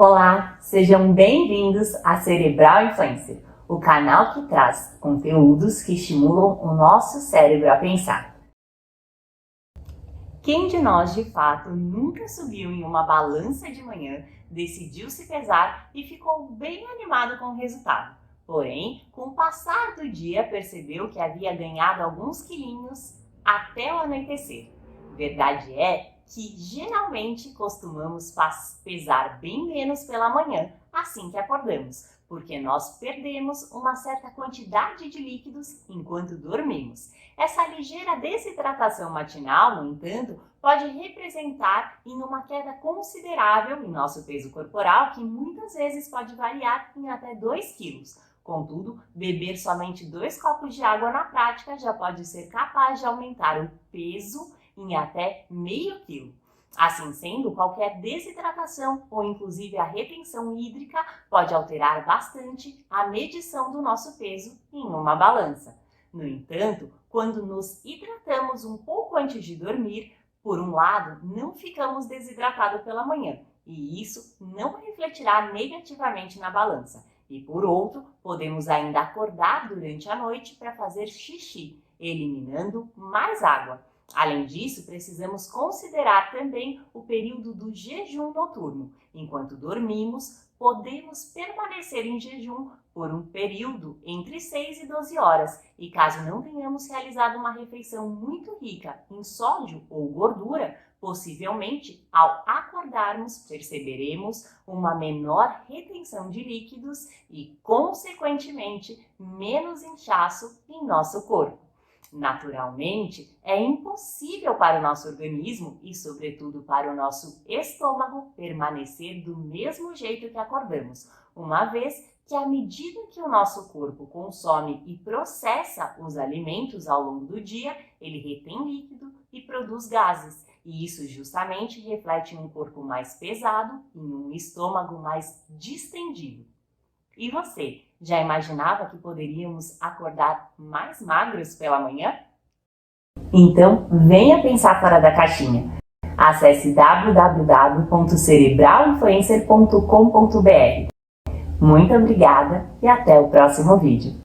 Olá, sejam bem-vindos a Cerebral Influencer, o canal que traz conteúdos que estimulam o nosso cérebro a pensar. Quem de nós, de fato, nunca subiu em uma balança de manhã, decidiu se pesar e ficou bem animado com o resultado? Porém, com o passar do dia, percebeu que havia ganhado alguns quilinhos até o anoitecer. Verdade é que geralmente costumamos pesar bem menos pela manhã, assim que acordamos, porque nós perdemos uma certa quantidade de líquidos enquanto dormimos. Essa ligeira desidratação matinal, no entanto, pode representar em uma queda considerável em nosso peso corporal, que muitas vezes pode variar em até 2 quilos. Contudo, beber somente 2 copos de água na prática já pode ser capaz de aumentar o peso em até meio quilo. Assim sendo, qualquer desidratação ou inclusive a retenção hídrica pode alterar bastante a medição do nosso peso em uma balança. No entanto, quando nos hidratamos um pouco antes de dormir, por um lado, não ficamos desidratados pela manhã e isso não refletirá negativamente na balança. E por outro, podemos ainda acordar durante a noite para fazer xixi, eliminando mais água. Além disso, precisamos considerar também o período do jejum noturno. Enquanto dormimos, podemos permanecer em jejum por um período entre 6 e 12 horas. E caso não tenhamos realizado uma refeição muito rica em sódio ou gordura, possivelmente, ao acordarmos, perceberemos uma menor retenção de líquidos e, consequentemente, menos inchaço em nosso corpo. Naturalmente, é impossível para o nosso organismo e, sobretudo, para o nosso estômago permanecer do mesmo jeito que acordamos, uma vez que, à medida que o nosso corpo consome e processa os alimentos ao longo do dia, ele retém líquido e produz gases, e isso justamente reflete em um corpo mais pesado e em um estômago mais distendido. E você, já imaginava que poderíamos acordar mais magros pela manhã? Então, venha pensar fora da caixinha. Acesse www.cerebralinfluencer.com.br. Muito obrigada e até o próximo vídeo.